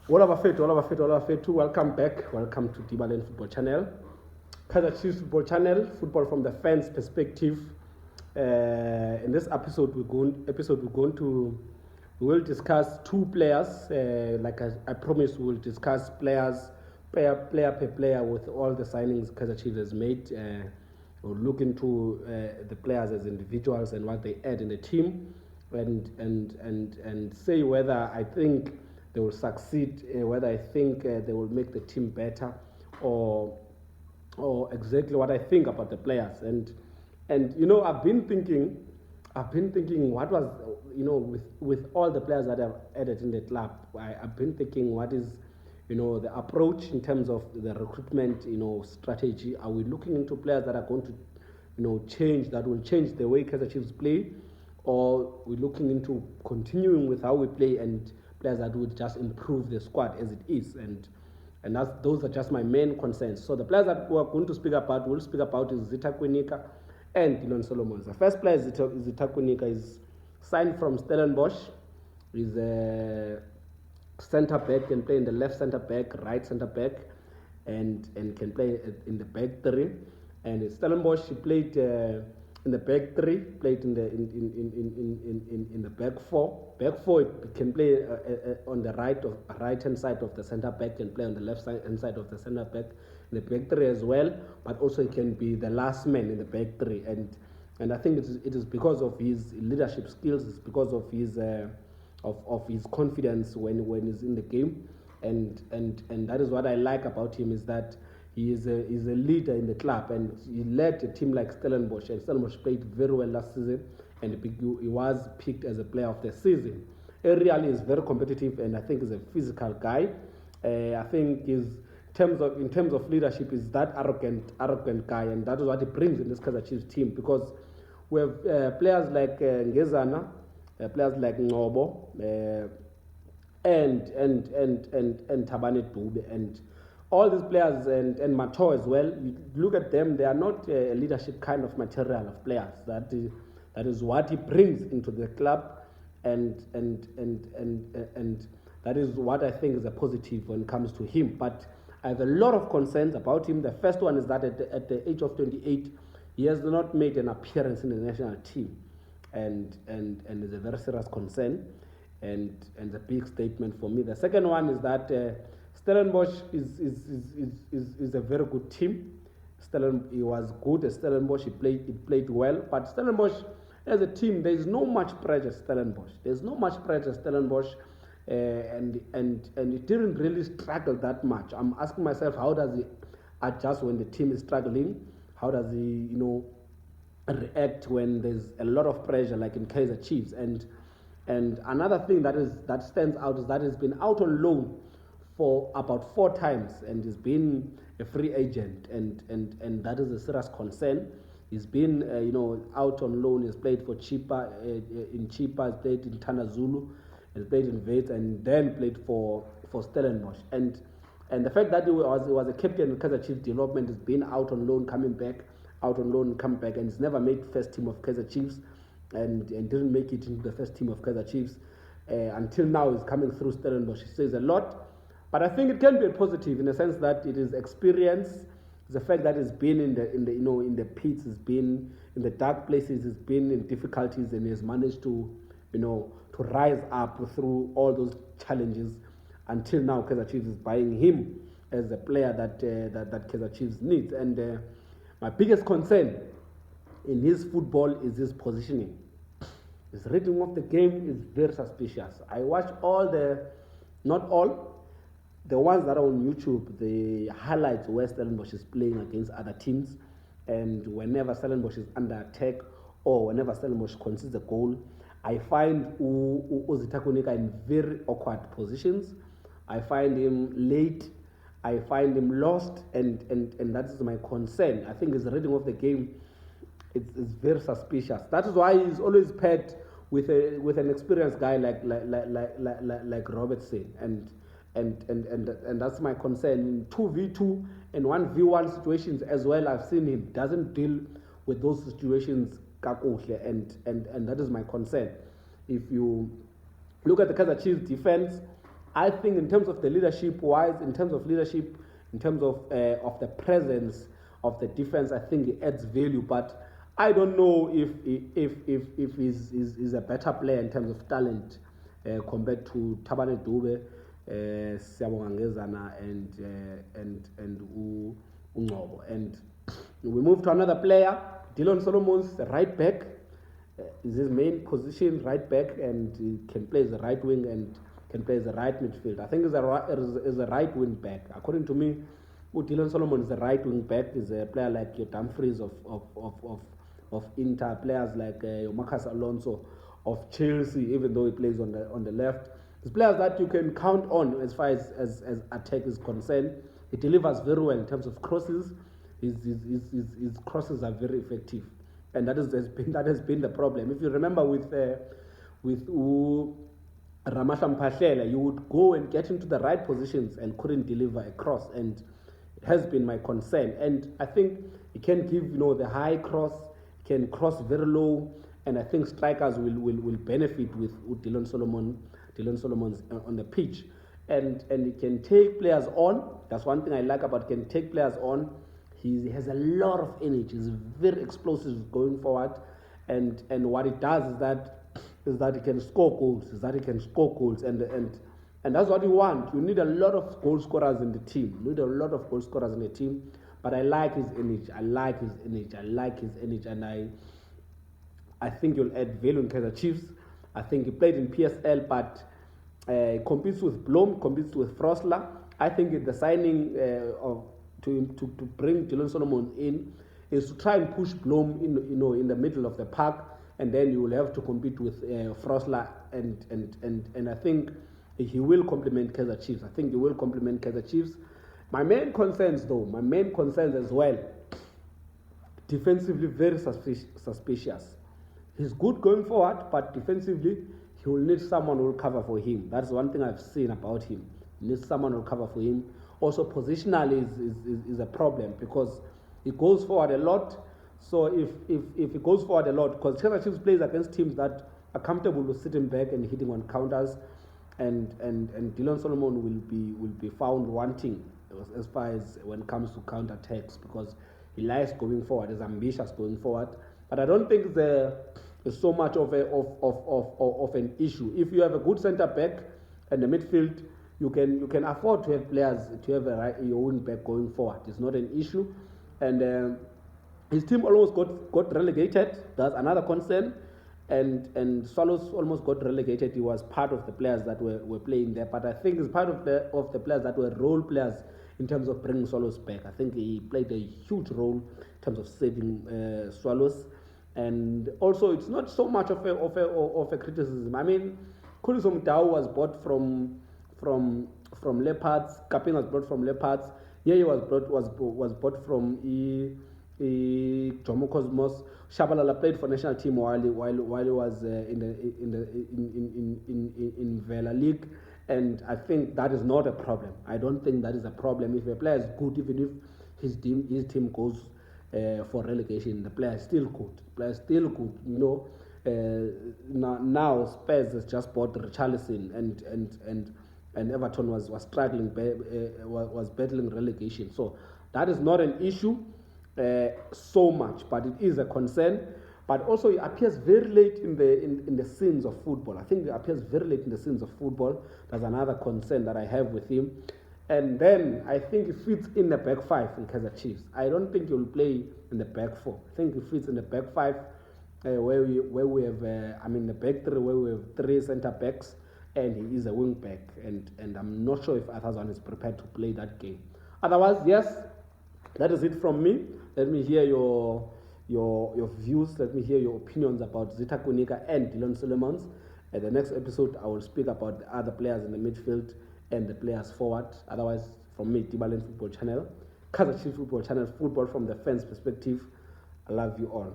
All of our fit, welcome back. Welcome to Dillan Football Channel. Kaizer Chiefs Football Channel, football from the fans' perspective. In this episode, we will discuss two players. Like I promised, we will discuss player per player with all the signings Kaizer Chiefs has made. We'll look into the players as individuals and what they add in the team, and say whether I think they will succeed, whether I think they will make the team better, or exactly what I think about the players. And you know, I've been thinking what was, you know, with all the players that I've added in the club, I've been thinking what is, you know, the approach in terms of the recruitment, you know, strategy. Are we looking into players that are going to, you know, that will change the way Kaizer Chiefs play, or we're looking into continuing with how we play and players that would just improve the squad as it is? And those are just my main concerns. So the players that we're going to speak about, is Zitha, Kwinika, and Dillan Solomon. The first player is Zitha Kwinika, is signed from Stellenbosch. He's a centre back, can play in the left centre back, right centre back, and can play in the back three. And in Stellenbosch, he played in the back three, played in the back four. Back four, it can play on the right hand side of the centre back, and play on the left hand side of the centre back in the back three as well. But also, it can be the last man in the back three. And I think it is because of his leadership skills. It's because of his his confidence when he's in the game, and that is what I like about him, is that he is a leader in the club, and he led a team like Stellenbosch, and Stellenbosch played very well last season, and he was picked as a player of the season. Really is very competitive, and I think he's a physical guy. I think in terms of leadership, is that arrogant guy, and that is what he brings in this Kaizer Chiefs team, because we have players like Ngezana, players like Ngobo, and Tabane Dube, and all these players, and Mato as well. You look at them; they are not a leadership kind of material of players. That is what he brings into the club, and that is what I think is a positive when it comes to him. But I have a lot of concerns about him. The first one is that at the age of 28, he has not made an appearance in the national team, and is a very serious concern, and a big statement for me. The second one is that Stellenbosch is a very good team. He was good at Stellenbosch. He played well, but Stellenbosch as a team, there is no much pressure at Stellenbosch. And it didn't really struggle that much. I'm asking myself, how does he adjust when the team is struggling? How does he, you know, react when there's a lot of pressure, like in Kaizer Chiefs? And another thing that stands out is that he's been out on loan for about 4 times, and he's been a free agent, and that is a serious concern. He's been you know, out on loan. He's played for Chipa, he's played in Tana Zulu, he's played in Wits, and then played for Stellenbosch. And the fact that he was a captain in Kaizer Chiefs development, has been out on loan, coming back, and he's never made first team of Kaizer Chiefs, and didn't make it into the first team of Kaizer Chiefs until now. He's coming through Stellenbosch. He says a lot, but I think it can be a positive in the sense that it is experience. The fact that he's been in the you know, in the pits, he's been in the dark places, he's been in difficulties, and he's managed to, you know, to rise up through all those challenges. Until now, Kaizer Chiefs is buying him as a player that Kaizer Chiefs needs. And my biggest concern in his football is his positioning. His reading of the game is very suspicious. I watch not all, the ones that are on YouTube, the highlights where Stellenbosch is playing against other teams, and whenever Stellenbosch is under attack, or whenever Stellenbosch concedes a goal, I find Zitha Kwinika in very awkward positions. I find him late. I find him lost, and that is my concern. I think his reading of the game is very suspicious. That is why he's always paired with an experienced guy like Robertson, and that's my concern. In 2v2 and 1v1 situations as well, I've seen him doesn't deal with those situations kakuhle, and that is my concern. If you look at the Kaizer Chiefs defense, I think in terms of the leadership wise, in terms of leadership, in terms of the presence of the defense, I think he adds value. But I don't know if he's a better player in terms of talent compared to Thabane Dube, Siyabonga Ngezana, and Ungcobo. And we move to another player, Dillan Solomon's right back. Is his main position right back, and he can play as a right wing and can play as a right midfield. I think he's a right wing back. According to me, Dillan Solomon is a right wing back. Is a player like your Dumfries of Inter, players like your Marcus Alonso of Chelsea, even though he plays on the left. It's players that you can count on as far as attack is concerned. He delivers very well in terms of crosses. His crosses are very effective, and that has been the problem. If you remember with Ramahla Mpahlela, you would go and get into the right positions and couldn't deliver a cross, and it has been my concern. And I think he can give the high cross, can cross very low, and I think strikers will benefit with Dillan Solomon's on the pitch, and he can take players on. That's one thing I like about can take players on. He has a lot of energy. He's very explosive going forward, and what it does is that he can score goals. And that's what you want. You need a lot of goal scorers in the team. But I like his energy. And I think you'll add value in Kaizer Chiefs. I think he played in PSL, but competes with Blom, competes with Frosler. I think the signing to bring Dillan Solomon in is to try and push Blom in the middle of the park, and then you will have to compete with Frosler, and I think he will complement Kaizer Chiefs. My main concerns as well, defensively very suspicious. He's good going forward, but defensively he will need someone who will cover for him. That's one thing I've seen about him. He needs someone who will cover for him. Also, positionally is a problem because he goes forward a lot. So if he goes forward a lot, because Kaizer Chiefs plays against teams that are comfortable with sitting back and hitting on counters, and Dillan Solomon will be found wanting as far as when it comes to counter attacks, because he likes going forward, is ambitious going forward. But I don't think there's so much of an issue. If you have a good centre back and the midfield, you can afford to have players to have your wing back going forward. It's not an issue, and his team almost got relegated. That's another concern, and Swallows almost got relegated. He was part of the players that were playing there, but I think he's part of the players that were role players in terms of bringing Swallows back. I think he played a huge role in terms of saving Swallows, and also it's not so much of a criticism. I mean, Khuliso Mdau was bought from Leopards. Kaping was brought from Leopards. He was bought from Jomo Cosmos. Shabalala played for national team while he was in Vela League, and I think that is not a problem. I don't think that is a problem. If a player is good, even if his team goes for relegation, the player is still good. Now Spurs has just bought Richarlison, and Everton was struggling, was battling relegation. So that is not an issue so much, but it is a concern. But also, he appears very late in the scenes of football. I think he appears very late in the scenes of football. That's another concern that I have with him. And then I think he fits in the back five in Kaizer Chiefs. I don't think he will play in the back four. I think he fits in the back five, where we have the back three, where we have three centre backs, and he is a wing back. And I'm not sure if Zwane is prepared to play that game. Otherwise, yes, that is it from me. Let me hear your views. Let me hear your opinions about Zitha, Kwinika, and Dillan Solomons. At the next episode, I will speak about the other players in the midfield and the players forward. Otherwise, from me, Dillan Football Channel, Kaizer Chiefs Football Channel, football from the fans' perspective. I love you all.